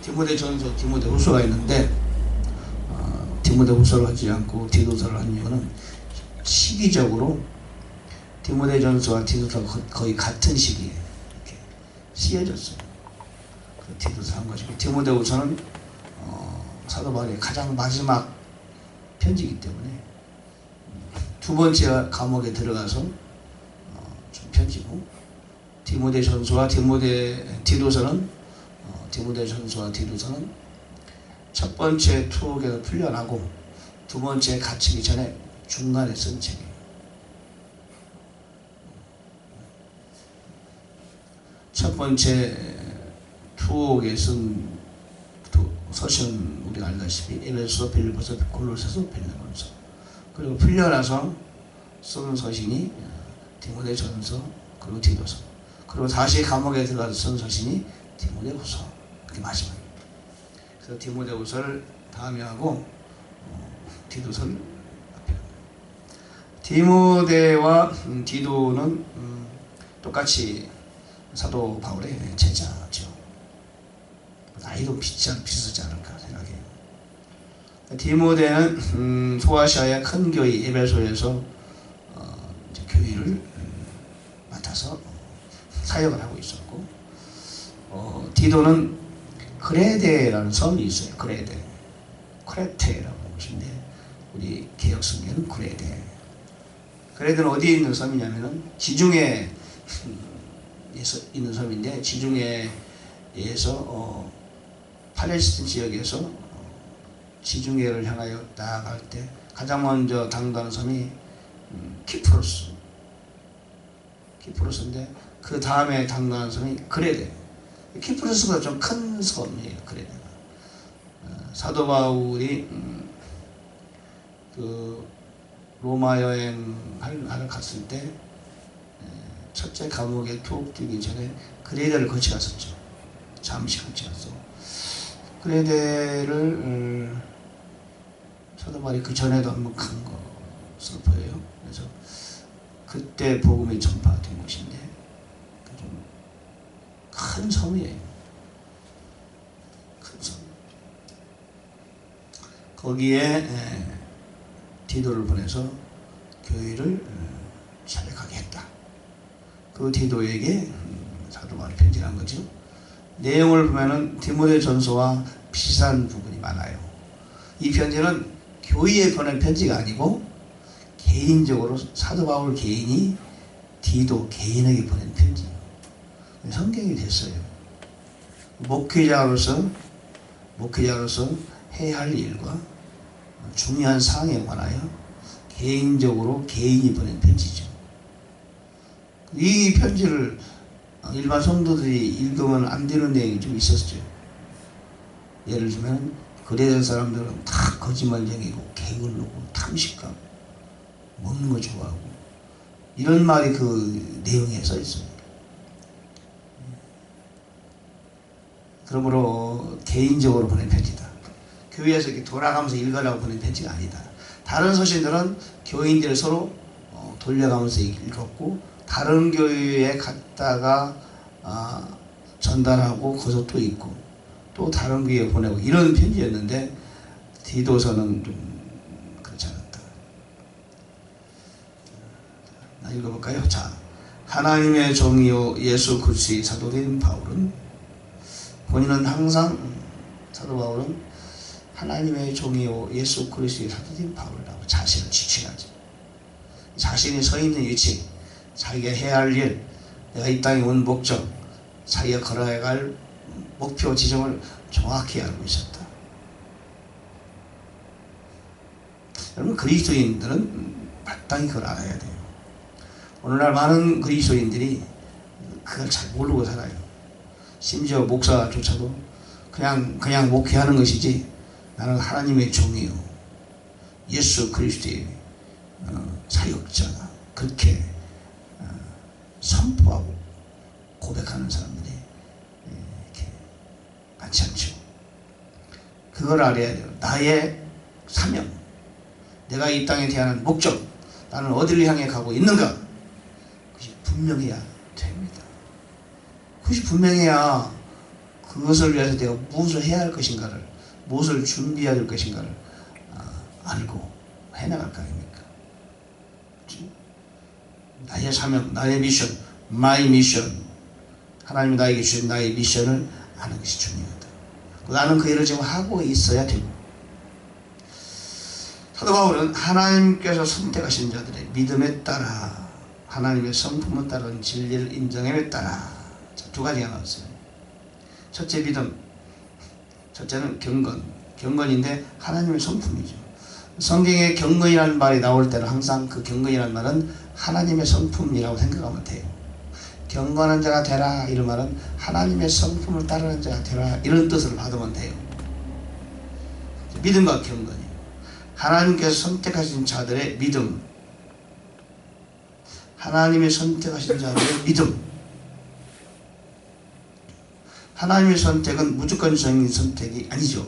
디모데전서, 디모데후서가 있는데 디모데후서를 하지 않고 디도서를 한 이유는 시기적으로 디모데전서와 디도서가 거의 같은 시기에 이렇게 쓰여졌어요. 그 디도서 한 것이고, 디모데후서는 사도 바울의 가장 마지막 편지이기 때문에 두 번째 감옥에 들어가서 좀 편지고, 디모데전서와 디도서는 첫 번째 투옥에서 풀려나고 두 번째 갇히기 전에 중간에 쓴 책이에요. 첫 번째 투옥에 쓴 서신 우리가 알다시피 에베소, 빌립보서, 골로새서, 빌레몬서. 그리고 풀려나서 쓴 서신이 디모데전서, 그리고 디도서. 그리고 다시 감옥에 들어가서 쓴 서신이 디모데후서. 그게 마지막입니다. 그래서 디모데후서를 다음에 하고 디도서를 앞에 합니다. 디모데와 디도는 똑같이 사도 바울의 제자죠. 나이도 비슷하지 않을까 생각해요. 디모데는 소아시아의 큰 교회 에베소에서 교회를 맡아서 사역을 하고 있었고, 디도는 그레데라는 섬이 있어요. 크레테라고 하는 곳인데 우리 개역 성경은 그레데. 그레데는 어디에 있는 섬이냐면은 지중해에 있는 섬인데, 지중해에서 팔레스틴 지역에서 지중해를 향하여 나아갈 때 가장 먼저 당도하는 섬이 키프로스인데 그 다음에 당도하는 섬이 그레데. 키프로스가 좀 큰 섬이에요. 그레데가. 사도 바울이 그 로마 여행하러 갔을 때 첫째 감옥에 투옥되기 전에 그레데를 거치 갔었죠. 잠시 거치 갔어. 그레데를 사도 바울이 그 전에도 한번 간 것으로 보여요. 그래서 그때 복음이 전파된 곳인데 좀 큰 섬이에요. 큰 섬. 거기에 디도를 보내서 교회를 사역하게 했다. 그 디도에게 사도 바울이 편지를 한 거죠. 내용을 보면은 디모데전서와 비슷한 부분이 많아요. 이 편지는 교회에 보낸 편지가 아니고 개인적으로 사도 바울 개인이 디도 개인에게 보낸 편지예요. 성경이 됐어요. 목회자로서 해야 할 일과 중요한 사항에 관하여 개인적으로 개인이 보낸 편지죠. 이 편지를 일반 성도들이 읽으면 안 되는 내용이 좀 있었죠. 예를 들면 그레데 사람들은 다 거짓말쟁이고 게을르고 탐식하고 먹는 거 좋아하고 이런 말이 그 내용에 써 있어요. 그러므로 개인적으로 보낸 편지다. 교회에서 이렇게 돌아가면서 읽으라고 보낸 편지가 아니다. 다른 서신들은 교인들이 서로 돌려가면서 읽었고, 다른 교회에 갔다가 전달하고 거기서 또 읽고 또 다른 교회에 보내고 이런 편지였는데, 디도서는 좀 그렇지 않았다. 읽어볼까요? 자, 하나님의 종이요 예수 그리스도의 사도된 바울은, 본인은 항상 사도 바울은 하나님의 종이요 예수 그리스도의 사도된 바울이라고 자신을 지칭하죠. 자신이 서 있는 위치, 자기가 해야 할 일, 내가 이 땅에 온 목적, 자기가 걸어야 할 목표 지점을 정확히 알고 있었다. 여러분, 그리스도인들은 마땅히 그걸 알아야 돼요. 오늘날 많은 그리스도인들이 그걸 잘 모르고 살아요. 심지어 목사조차도 그냥 목회하는 것이지, 나는 하나님의 종이요 예수 그리스도의 사역자다, 그렇게 선포하고 고백하는 사람들이 이렇게 많지 않죠. 그걸 알아야 돼요. 나의 사명, 내가 이 땅에 대한 목적, 나는 어디를 향해 가고 있는가, 그것이 분명해야 됩니다. 그것이 분명해야 그것을 위해서 내가 무엇을 해야 할 것인가를, 무엇을 준비해야 될 것인가를 알고 해나갈 거 아닙니까? 그렇지? 나의 사명, 나의 미션, 마이 미션, 하나님이 나에게 주신 나의 미션을 아는 것이 중요하다. 나는 그 일을 지금 하고 있어야 되고, 사도 바울은 하나님께서 선택하신 자들의 믿음에 따라, 하나님의 성품에 따른 진리를 인정함에 따라, 두 가지가 나왔어요. 첫째 믿음, 첫째는 경건인데 하나님의 성품이죠. 성경에 경건이라는 말이 나올 때는 항상 그 경건이라는 말은 하나님의 성품이라고 생각하면 돼요. 경건한 자가 되라 이런 말은 하나님의 성품을 따르는 자가 되라 이런 뜻을 받으면 돼요. 믿음과 경건이에요. 하나님께서 선택하신 자들의 믿음, 하나님의 선택하신 자들의 믿음. 하나님의 선택은 무조건적인 선택이 아니죠.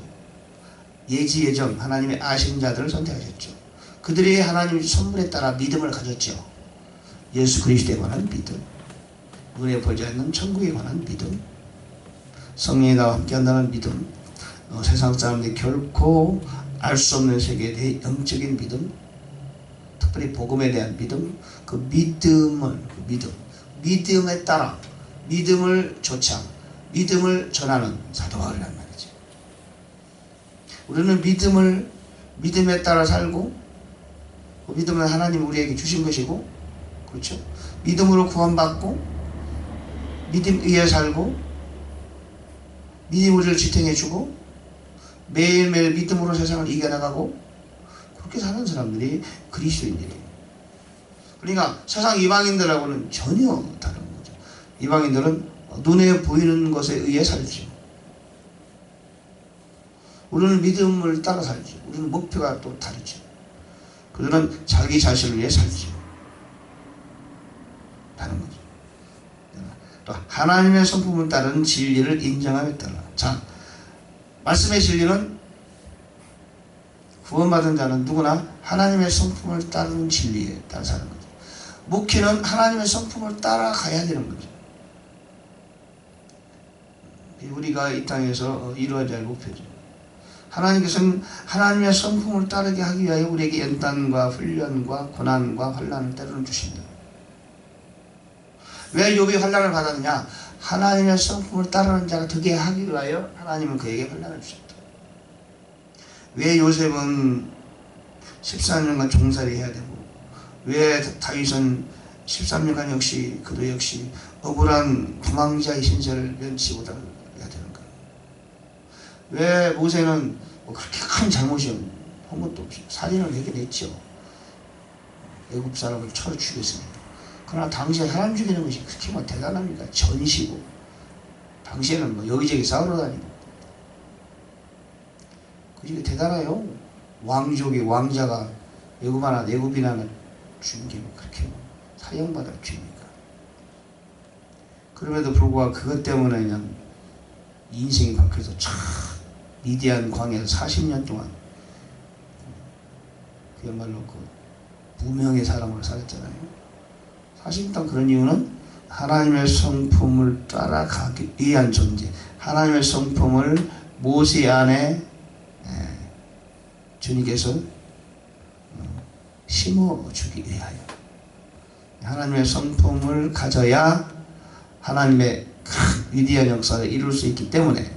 예지예정 하나님의 아신 자들을 선택하셨죠. 그들이 하나님의 선물에 따라 믿음을 가졌죠. 예수 그리스도에 관한 믿음, 눈에 보지 않는 천국에 관한 믿음, 성령이 나와 함께한다는 믿음, 세상 사람들이 결코 알 수 없는 세계에 대해 영적인 믿음, 특별히 복음에 대한 믿음, 그 믿음에 따라 믿음을 조차 믿음을 전하는 사도 바울이란 말이죠. 우리는 믿음에 따라 살고, 그 믿음은 하나님 우리에게 주신 것이고, 그렇죠? 믿음으로 구원받고, 믿음 위에 살고, 믿음 우리를 지탱해주고, 매일매일 믿음으로 세상을 이겨나가고, 그렇게 사는 사람들이 그리스도인들이에요. 그러니까 세상 이방인들하고는 전혀 다른 거죠. 이방인들은 눈에 보이는 것에 의해 살죠. 우리는 믿음을 따라 살죠. 우리는 목표가 또 다르죠. 그들은 자기 자신을 위해 살죠. 다른 거죠. 또 하나님의 성품을 따르는 진리를 인정함에 따라. 자, 말씀의 진리는 구원받은 자는 누구나 하나님의 성품을 따르는 진리에 따라 사는 거죠. 목회는 하나님의 성품을 따라가야 되는 거죠. 우리가 이 땅에서 이루어져야 할 목표죠. 하나님께서는 하나님의 성품을 따르게 하기 위하여 우리에게 연단과 훈련과 고난과 환난을 때로는 주신다. 왜 욥이 환난을 받았느냐? 하나님의 성품을 따르는 자가 되게 하기 위하여 하나님은 그에게 환난을 주셨다. 왜 요셉은 14년간 종살이 해야 되고, 왜 다윗은 13년간 역시 그도 역시 억울한 구망자의 신세를 면치 못해야 되는가? 왜 모세는 그렇게 큰 잘못이 한 것도 없이 살인을 해결했죠. 애굽 사람을 쳐서 죽였습니다. 그러나 당시에 사람 죽이는 것이 그렇게 뭐 대단합니까? 전시고, 당시에는 뭐 여기저기 싸우러 다니고, 그게 대단해요. 왕족의 왕자가 애굽이나 죽인 게 그렇게 사형받을 죄입니까? 그럼에도 불구하고 그것 때문에 그냥 인생이 바뀌어서 참 미디안 광야에서 40년 동안 그야말로 그 무명의 사람으로 살았잖아요. 사실 일단 그런 이유는 하나님의 성품을 따라가기 위한 존재, 하나님의 성품을 모세 안에 주님께서 심어주기 위하여, 하나님의 성품을 가져야 하나님의 위대한 역사를 이룰 수 있기 때문에,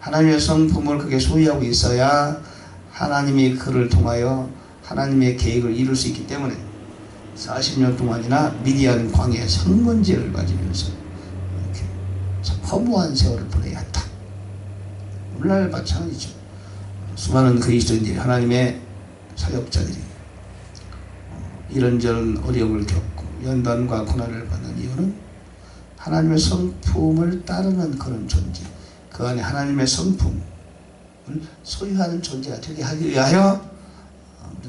하나님의 성품을 그게 소유하고 있어야 하나님이 그를 통하여 하나님의 계획을 이룰 수 있기 때문에 40년 동안이나 미디안 광야의 성문제를 맞으면서 이렇게 참 허무한 세월을 보내야 했다. 오늘날 마찬가지죠. 수많은 그리스도인들이, 하나님의 사역자들이 이런저런 어려움을 겪고 연단과 고난을 받는 이유는 하나님의 성품을 따르는 그런 존재, 그 안에 하나님의 성품을 소유하는 존재가 되게 하기 위하여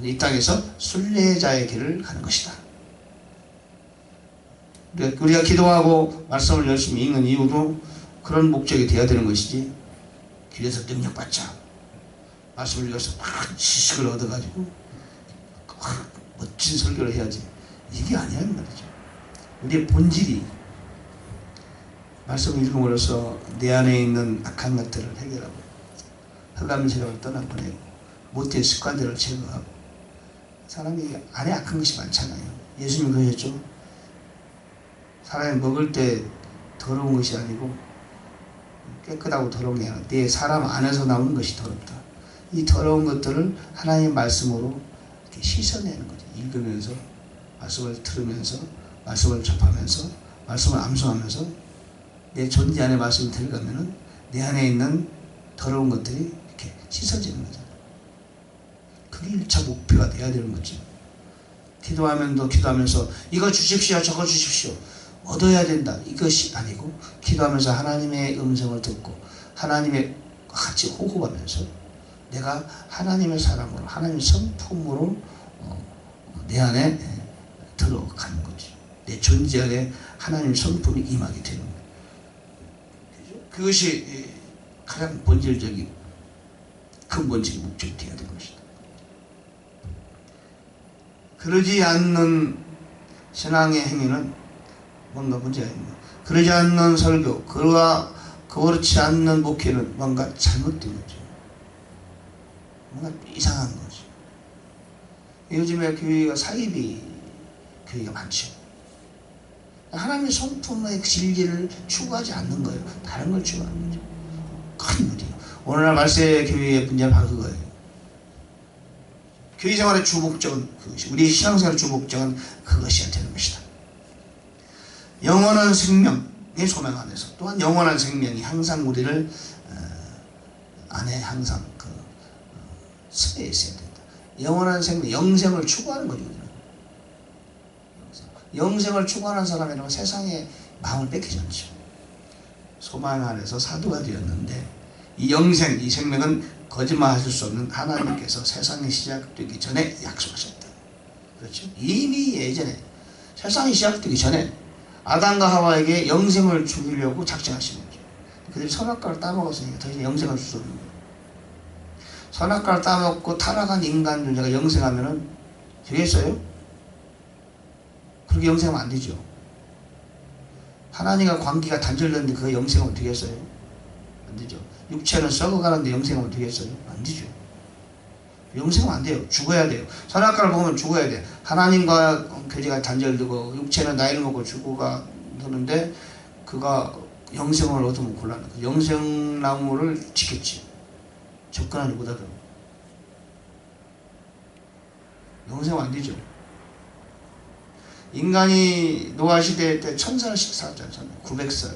이 땅에서 순례자의 길을 가는 것이다. 우리가 기도하고 말씀을 열심히 읽는 이유도 그런 목적이 되어야 되는 것이지, 길에서 능력받자, 말씀을 읽어서 막 지식을 얻어가지고 멋진 설교를 해야지, 이게 아니란 말이죠. 우리의 본질이 말씀을 읽음으로써 내 안에 있는 악한 것들을 해결하고 흑암 세력을 떠나보내고 못된 습관들을 제거하고. 사람이 안에 악한 것이 많잖아요. 예수님 그러셨죠. 사람이 먹을 때 더러운 것이 아니고 깨끗하고 더러운 게 아니라 내 사람 안에서 나오는 것이 더럽다. 이 더러운 것들을 하나님의 말씀으로 이렇게 씻어내는 거죠. 읽으면서, 말씀을 들으면서, 말씀을 접하면서, 말씀을 암송하면서 내 존재 안에 말씀을 들어가면은 내 안에 있는 더러운 것들이 이렇게 씻어지는 거죠. 그게 1차 목표가 돼야 되는 거죠. 기도하면서 이거 주십시오, 저거 주십시오, 얻어야 된다, 이것이 아니고 기도하면서 하나님의 음성을 듣고 하나님의 같이 호흡하면서 내가 하나님의 사람으로, 하나님의 성품으로 내 안에 들어가는 거죠. 내 존재 안에 하나님의 성품이 임하게 되는 거예요. 그것이 가장 본질적인 근본적인 목적이 되어야 되는 것이다. 그러지 않는 신앙의 행위는 뭔가 문제가 있는 거예요. 그러지 않는 설교, 그렇지 않는 목회는 뭔가 잘못된 거죠. 뭔가 이상한 거죠. 요즘에 교회가 사이비 교회가 많죠. 하나님의 성품의 진리를 추구하지 않는 거예요. 다른 걸 추구하는 거죠. 큰 문제예요. 오늘날 말세 교회의 문제는 바로 그거예요. 교회 생활의 주 목적은 그것이, 우리 신앙생활의 주 목적은 그것이어야 되는 것이다. 영원한 생명의 소명 안에서 또한 영원한 생명이 항상 우리를 안에 항상 스페에 있어야 된다. 영원한 생명, 영생을 추구하는 거죠. 영생을 추구하는 사람이라면 세상에 마음을 뺏기지 않죠. 소망 안에서 사도가 되었는데 이 영생, 이 생명은 거짓말하실 수 없는 하나님께서 세상이 시작되기 전에 약속하셨다. 그렇죠? 이미 예전에 세상이 시작되기 전에 아담과 하와에게 영생을 주려고 작정하신 거죠. 그들이 선악과를 따먹었으니까 더 이상 영생을 줄 수 없는 거예요. 선악과를 따먹고 타락한 인간 존재가 영생하면은 되겠어요? 그렇게 영생하면 안 되죠. 하나님과 관계가 단절됐는데 그가 영생하면 되겠어요? 안 되죠. 육체는 썩어가는데 영생하면 되겠어요? 안 되죠. 영생하면 안 돼요. 죽어야 돼요. 선악과를 먹으면 죽어야 돼요. 하나님과 교제가 단절되고 육체는 나이를 먹고 죽어가 되는데 그가 영생을 얻으면 곤란한 거예요. 영생나무를 지켰지. 접근하지 못하도록. 영생하면 안 되죠. 인간이 노아시대 때 1000살씩 살았잖아요. 900살.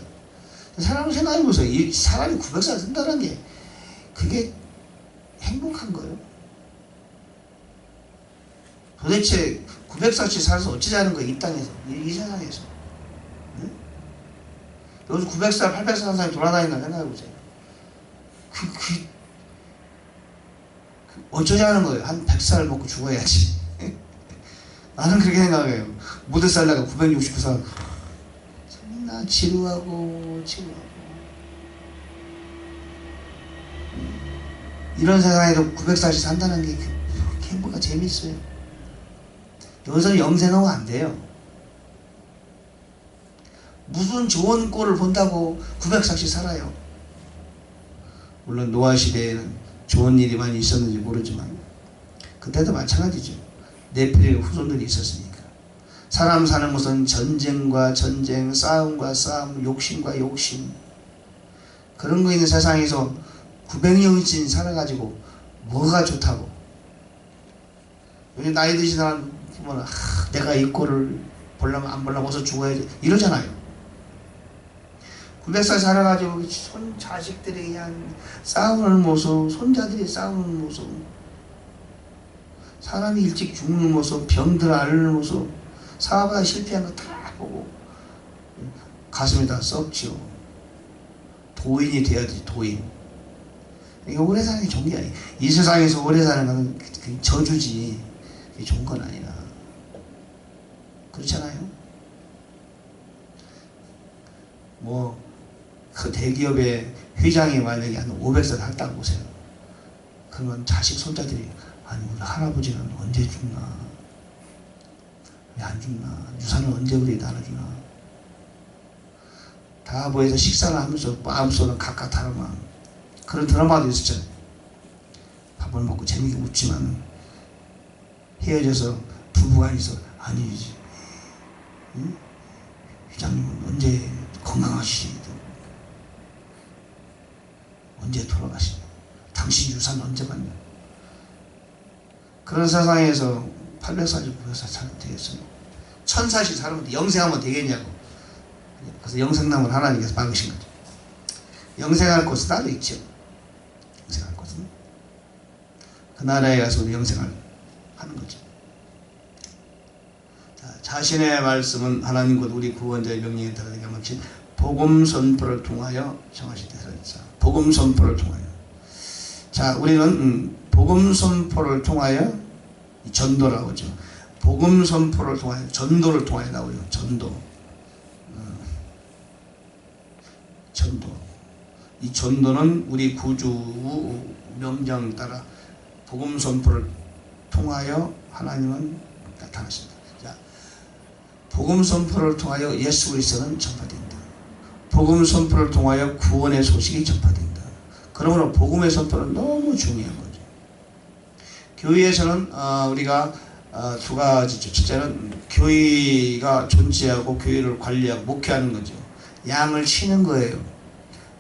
사람을 생각해보세요. 이 사람이 900살 산다는 게 그게 행복한 거예요? 도대체 900살씩 살아서 어찌자는 거예요? 이 땅에서, 이 세상에서. 응? 여기서 900살, 800살 산 사람이 돌아다닌다 생각해보세요. 어쩌자는 거예요? 한 100살 먹고 죽어야지. 나는 그렇게 생각해요. 무대 살다가 969살 나 지루하고 이런 세상에도 900살씩 산다는 게 그렇게 뭐가 재밌어요. 여기서는 영생하면 안 돼요. 무슨 좋은 꼴을 본다고 900살씩 살아요. 물론 노아 시대에는 좋은 일이 많이 있었는지 모르지만 그때도 마찬가지죠. 네피림 후손들이 있었으니까. 사람 사는 것은 전쟁과 전쟁, 싸움과 싸움, 욕심과 욕심. 그런 거 있는 세상에서 900년씩 살아가지고 뭐가 좋다고. 요즘 나이 드신 사람 보면 내가 이 꼴을 보려면 안 보려면 어서 죽어야지 이러잖아요. 900살 살아가지고 자식들이 그냥 싸우는 모습, 손자들이 싸우는 모습, 사람이 일찍 죽는 모습, 병들 앓는 모습, 사업하다 실패한 거 다 보고 가슴이 다 썩지요. 도인이 돼야지, 도인. 이게 오래 사는 게 좋은 게 아니에요. 이 세상에서 오래 사는 건 저주지, 그게 좋은 건 아니라. 그렇잖아요? 그 대기업의 회장이 만약에 한 500살 살다고 보세요. 그러면 자식, 손자들이 아니 우리 할아버지는 언제 죽나? 왜 안 죽나? 유산을 언제 우리 나눠주나? 다 모여서 식사를 하면서 마음속으로 각각 다른 마음. 그런 드라마도 있었잖아요. 밥을 먹고 재미있게 웃지만 헤어져서 부부간에서 아니지. 응? 회장님은 언제 건강하시죠? 언제 돌아가시냐? 당신 유산 언제 받냐? 그런 세상에서 800살, 900살 살면 되겠어요? 1000살씩 살면 영생하면 되겠냐고. 그래서 영생남을 하나님께서 막으신 거죠. 영생할 곳은 따로 있죠. 영생할 곳은 그 나라에 가서 우리 영생을 하는 거죠. 자, 자신의 말씀은 하나님 곧 우리 구원자의 명령에 따라 내가 마친 복음 선포를 통하여 정하시되 하셨다. 복음 선포를 통하여. 자, 우리는 복음 선포를 통하여 전도라고 하죠. 복음 선포를 통하여 전도를 통하여 나오죠. 전도. 전도. 이 전도는 우리 구주 명령 따라 복음 선포를 통하여 하나님은 나타나신다. 자, 복음 선포를 통하여 예수 그리스도는 전파된다. 복음 선포를 통하여 구원의 소식이 전파된다. 그러므로 복음의 선포는 너무 중요한 거죠. 교회에서는 우리가 두 가지죠. 첫째는 교회가 존재하고 교회를 관리하고 목회하는 거죠. 양을 치는 거예요.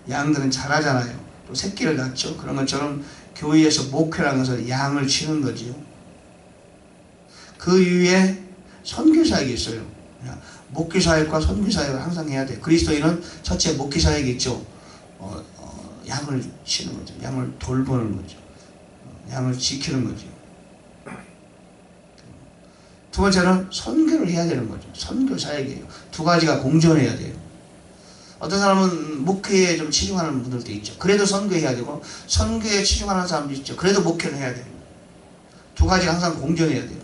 양들은 잘하잖아요. 또 새끼를 낳죠. 그런 것처럼 교회에서 목회라는 것은 양을 치는 거지요. 그 위에 선교사역이 있어요. 목회사역과 선교사역을 항상 해야 돼요. 그리스도인은 첫째 목회사역이 있죠. 양을 치는 거죠. 양을 돌보는 거죠. 양을 지키는 거죠. 두 번째는 선교를 해야 되는 거죠. 선교사역이에요. 두 가지가 공존해야 돼요. 어떤 사람은 목회에 좀 치중하는 분들도 있죠. 그래도 선교해야 되고 선교에 치중하는 사람도 있죠. 그래도 목회를 해야 돼요. 두 가지가 항상 공존해야 돼요.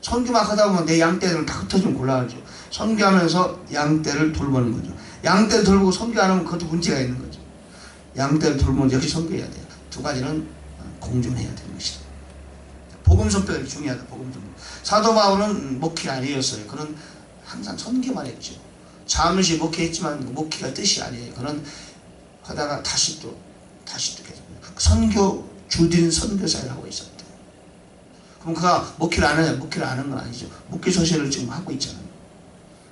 선교만 하다 보면 내 양떼들을 다 흩어지면 곤란하죠. 선교하면서 양떼를 돌보는 거죠. 양떼를 돌보고 선교 안 하면 그것도 문제가 있는 거죠. 양떼를 돌보면 역시 선교해야 돼요. 두 가지는 공존해야 되는 것이다. 복음 선포가 중요하다. 복음 선포. 사도 바울은 목회 아니었어요. 그는 항상 선교만 했죠. 잠시 목회했지만 목회가 뜻이 아니에요. 그는 하다가 다시 또 계속 선교 주된 선교사를 하고 있었다. 그럼 그가 목회를 안 하냐? 목회를 안 한 건 아니죠. 목회 소식을 지금 하고 있잖아요.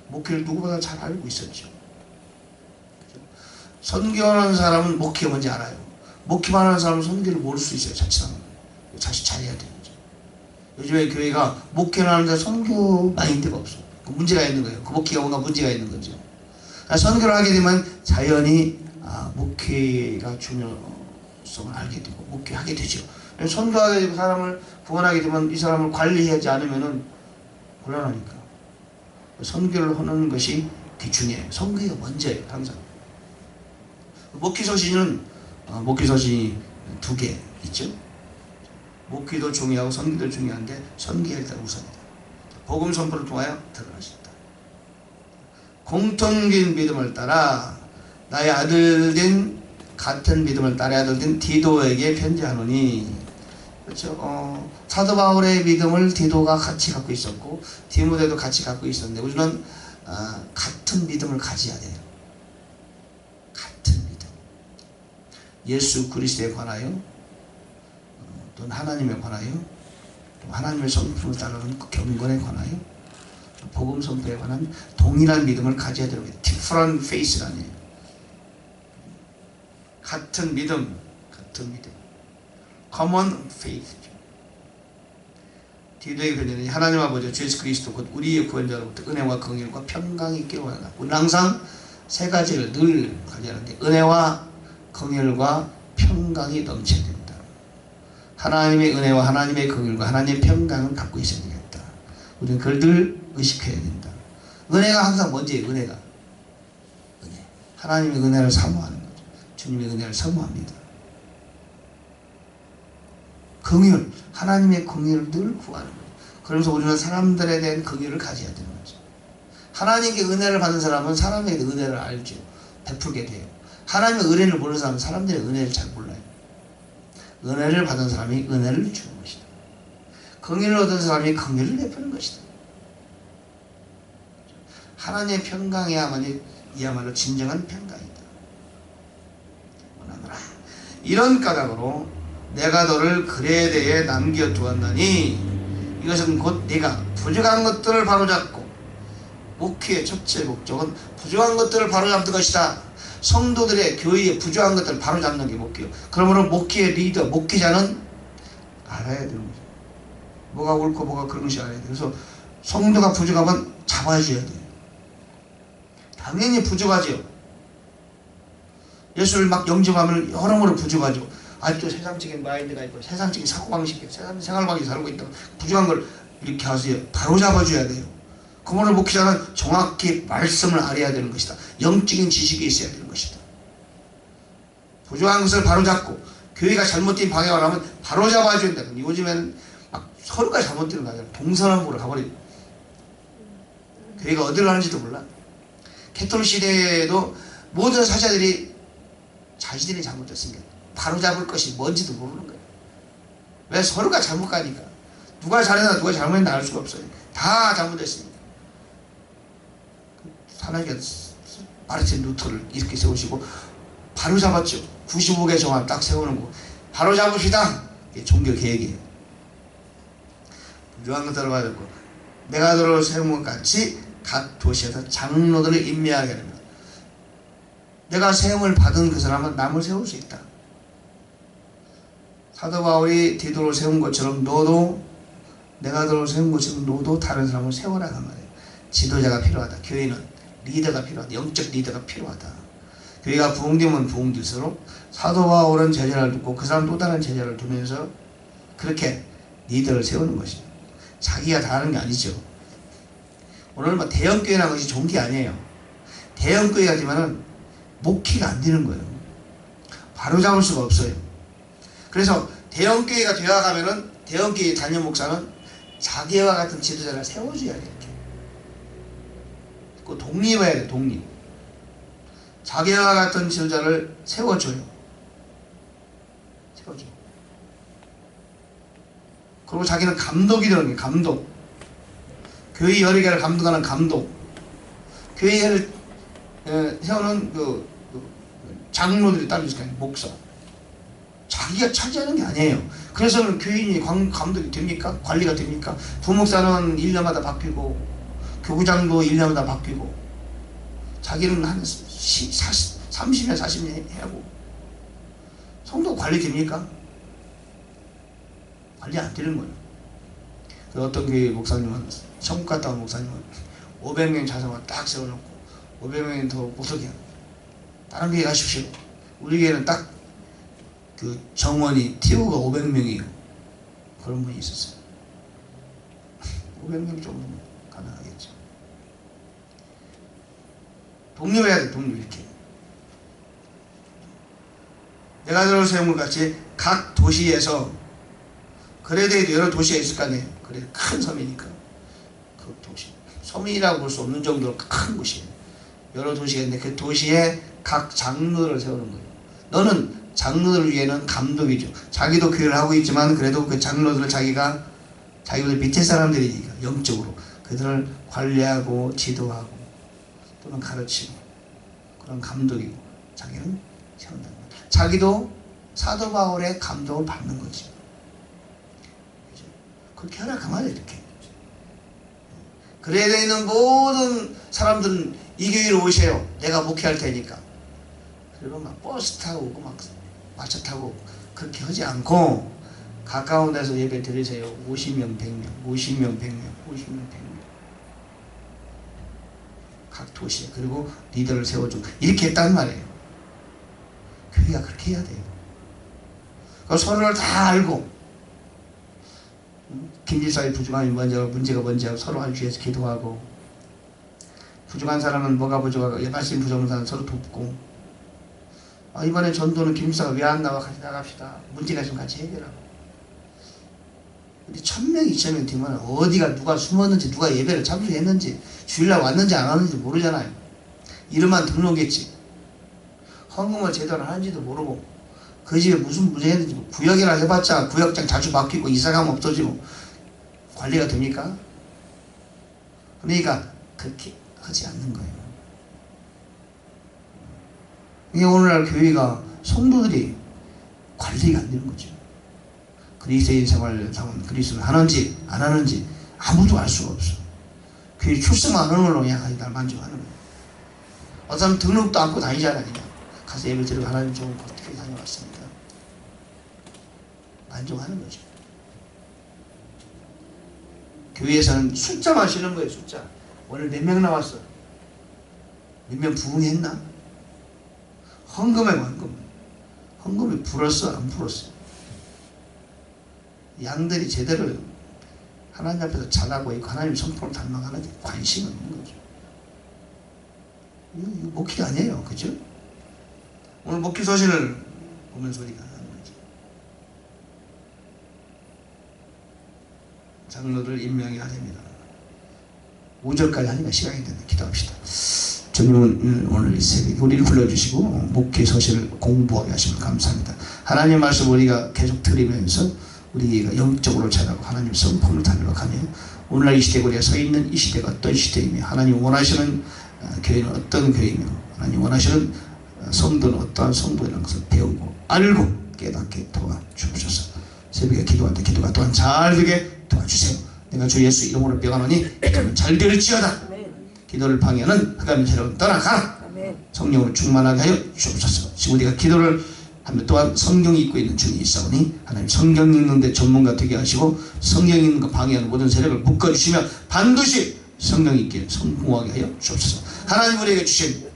목회를 누구보다 잘 알고 있었죠. 선교하는 사람은 목회 뭔지 알아요. 목회만 하는 사람은 선교를 모를 수 있어요. 자칫하면. 자칫 잘해야 되는 거죠. 요즘에 교회가 목회를 하는데 선교 마인드가 없어. 문제가 있는 거예요. 그 목회가 뭔가 문제가 있는 거죠. 선교를 하게 되면 자연히 목회가 중요성을 알게 되고 목회하게 되죠. 선교하게 되고 사람을 구원하게 되면 이 사람을 관리하지 않으면 곤란하니까 선교를 하는 것이 중요해요. 선교가 먼저예요. 항상. 목회서신은 목회서신이 두 개 있죠. 목회도 중요하고 선교도 중요한데 선교가 일단 우선이다. 복음 선포를 통하여 드러나신다. 공통된 믿음을 따라 나의 아들된 같은 믿음을 따라 아들된 디도에게 편지하노니. 그렇죠. 사도 바울의 믿음을 디도가 같이 갖고 있었고 디모데도 같이 갖고 있었는데 우리는 같은 믿음을 가져야 돼요. 같은 믿음. 예수 그리스도에 관하여 또는 하나님에 관하여 또 하나님의 성품을 따르는 그 경건에 관하여 복음 선포에 관한 동일한 믿음을 가져야 되는 거예요. different faith라는 같은 믿음, common faith죠. 디도에게 편지하니 하나님 아버지 주 예수 그리스도 곧 우리의 구원자로부터 은혜와 긍휼과 평강이 있기를 원한다. 우리는 항상 세 가지를 늘 가져야 하는데 은혜와 긍휼과 평강이 넘쳐야 된다. 하나님의 은혜와 하나님의 긍휼과 하나님의 평강을 갖고 있어야 되겠다. 우리는 그걸 늘 의식해야 된다. 은혜가 항상 먼저예요. 은혜. 하나님의 은혜를 사모하는 거죠. 주님의 은혜를 사모합니다. 긍휼, 하나님의 긍휼을 늘 구하는 거죠. 그러면서 우리는 사람들에 대한 긍휼을 가져야 되는 거죠. 하나님께 은혜를 받는 사람은 사람에게 은혜를 알죠. 베풀게 돼요. 하나님의 은혜를 모르는 사람은 사람들의 은혜를 잘 몰라요. 은혜를 받은 사람이 은혜를 주는 것이다. 긍휼을 얻은 사람이 긍휼을 베푸는 것이다. 하나님의 평강이야만이 이야말로 진정한 평강이다. 원하노라. 이런 까닭으로 내가 너를 글에 대해 남겨두었나니 이것은 곧 네가 부족한 것들을 바로잡고, 목회의 첫째 목적은 부족한 것들을 바로잡는 것이다. 성도들의 교회의 부족한 것들을 바로잡는 게 목회요. 그러므로 목회의 리더, 목회자는 알아야 되는 거죠. 뭐가 옳고 뭐가 그런 것이 알아야 돼요. 그래서 성도가 부족하면 잡아줘야 돼요. 당연히 부족하죠. 예수를 막 영접하면 여러모로 부족하죠. 아직도 세상적인 마인드가 있고 세상적인 사고방식이, 세상 생활방식이 살고 있다고 부족한 걸 이렇게 하세요. 바로 잡아줘야 돼요. 그러므로 목회자는 정확히 말씀을 알아야 되는 것이다. 영적인 지식이 있어야 되는 것이다. 부족한 것을 바로 잡고, 교회가 잘못된 방향을 하면 바로 잡아줘야 된다. 요즘에는 막 서로가 잘못되는 거 아니라 동서남북으로 가버려요. 교회가 어디로 가는지도 몰라. 캐톨릭 시대에도 모든 사자들이 자신들이 잘못됐으니까 바로 잡을 것이 뭔지도 모르는 거예요. 왜? 서로가 잘못 가니까. 누가 잘했나 누가 잘못했나 알 수가 없어요. 다 잘못됐으니까. 하나님께서 마르틴 루터를 이렇게 세우시고 바로 잡았죠. 95개 정안 딱 세우는 거. 바로 잡읍시다. 이게 종교 계획이에요. 부족한 것들을 받았고, 내가 너를 세운 것 같이 각 도시에서 장로들을 임명하게 됩니다. 내가 세움을 받은 그 사람은 남을 세울 수 있다. 사도 바울이 디도를 세운 것처럼 너도, 내가 너를 세운 것처럼 너도 다른 사람을 세워라는 말이에요. 지도자가 필요하다. 교회는 리더가 필요하다. 영적 리더가 필요하다. 교회가 부흥되면 부흥될수록 사도 바울은 제자를 두고 그 사람 또 다른 제자를 두면서 그렇게 리더를 세우는 것이죠. 자기가 다 하는 게 아니죠. 오늘 뭐 대형교회라는 것이 좋은 게 아니에요. 대형교회 하지만은 목회가 안 되는 거예요. 바로 잡을 수가 없어요. 그래서 대형교회가 되어가면은 대형교회 단임 목사는 자기와 같은 지도자를 세워줘야 돼요. 그 독립해야 돼. 독립. 자기와 같은 지도자를 세워줘요. 세워줘. 그리고 자기는 감독이 되는 거예요. 감독. 교회 여러 개를 감독하는 감독. 교회를 세우는 그 장로들이 따로 있을 거 아니에요. 목사. 자기가 차지하는 게 아니에요. 그래서는 교인이 감독이 됩니까? 관리가 됩니까? 부목사는 1년마다 바뀌고 교구장도 1년마다 바뀌고, 자기는 한 30년 40년 하고. 성도 관리 됩니까? 관리 안 되는 거예요. 그 어떤 교회 목사님은, 천국 갔다 온 목사님은 500명 자성을 딱 세워놓고 500명이 더 못하게 다른 교회 가십시오. 우리 교회는 딱 그 정원이 티오가 500명이에요. 그런 분이 있었어요. 500명 정도면 가능하겠죠. 독립해야 돼. 독립. 이렇게 내가 너를 세운 것 같이 각 도시에서, 그레데에도 여러 도시가 있을 거 아니에요. 그래, 큰 섬이니까. 그 도시, 섬이라고 볼 수 없는 정도로 큰 곳이에요. 여러 도시가 있는데 그 도시에 각 장로를 세우는 거예요. 너는 장로들 위에는 감독이죠. 자기도 교회를 하고 있지만 그래도 그 장로들을 자기들 밑에 사람들이니까 영적으로 그들을 관리하고 지도하고 또는 가르치고 그런 감독이고, 자기는 세운다는 거예요. 자기도 사도 바울의 감독을 받는 거지. 그렇게 하라 그 말이에요. 이렇게. 그래야 되는 모든 사람들은 이 교회로 오세요. 내가 목회할 테니까. 그리고 막 버스 타고 오고 막 마차 타고 그렇게 하지 않고 가까운 데서 예배 드리세요. 50명, 100명, 50명, 100명, 50명, 100명. 각 도시에. 그리고 리더를 세워주고 이렇게 했단 말이에요. 교회가 그렇게 해야 돼요. 서로를 다 알고, 김지사의 부족함이 먼저, 문제가 먼저 서로 알 위해서 기도하고, 부족한 사람은 뭐가 부족하고 말씀 부족한 사람은 서로 돕고, 이번에 전도는 김지사가 왜 안 나와? 같이 나갑시다. 문제가 있으면 같이 해결하고. 근데 1000명, 2000명 되면 어디가 누가 숨었는지, 누가 예배를 참석했는지, 주일날 왔는지 안 왔는지 모르잖아요. 이름만 등록했지. 헌금을 제대로 하는지도 모르고, 그 집에 무슨 문제 했는지, 구역이나 해봤자 구역장 자주 바뀌고 이사가면 없어지고 관리가 됩니까? 그러니까 그렇게 하지 않는 거예요. 이게 오늘날 교회가 성도들이 관리가 안 되는 거죠. 그리스도인 생활을 하면 그리스도를 하는지 안 하는지 아무도 알 수가 없어. 교회 출석만 하는 걸로 그냥 날 만족하는 거예요. 어떤 사람 등록도 안고 다니잖아요. 그냥 가서 예배 드리고 하나님 좋은 곳 교회 다녀왔습니다. 만족하는 거죠. 교회에서는 숫자만 쉬는 거예요. 숫자. 오늘 몇 명 나왔어? 몇 명 부흥했나? 헌금해. 헌금이 불었어 안 불었어? 양들이 제대로 하나님 앞에서 잘하고 있고 하나님 성품을 닮아가는지 관심이 없는 거죠. 이거 목회 아니에요. 그죠? 오늘 목회 서신을 보면서 우리가 하는 거죠. 장로를 임명해야 됩니다. 5절까지 하니까 시간이 됐네. 기도합시다. 주님은 오늘 이 새벽에 우리를 불러주시고 목회 서신을 공부하게 하시면 감사합니다. 하나님 말씀 우리가 계속 들으면서 우리가 영적으로 자라고 하나님 성품을 닮아가며 오늘날 이 시대에 우리가 서 있는 이 시대가 어떤 시대이며 하나님 원하시는 교회는 어떤 교회이며 하나님 원하시는 성도는 어떠한 성도라는 것을 배우고 알고 깨닫게 도와주옵소서. 새벽에 기도할 때 기도가 또한 잘 되게 도와주세요. 내가 주 예수 이름으로 명하노니 기도는 잘 되을지어다. 기도를 방해하는 흑암의 세력은 떠나가라. 성령으로 충만하게 하여 주옵소서. 지금 우리가 기도를 하면 또한 성경이 읽고 있는 중이 있사오니 하나님 성경 읽는데 전문가 되게 하시고 성경 읽는 거 방해하는 모든 세력을 묶어주시며 반드시 성경 읽기에 성공하게 하여 주옵소서. 하나님 우리에게 주신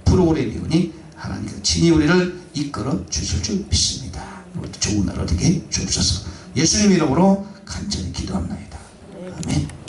프로그램이오니 하나님께서 친히 우리를 이끌어 주실 줄 믿습니다. 좋은 나라 되게 주옵소서. 예수님 이름으로 간절히 기도합니다. 아멘.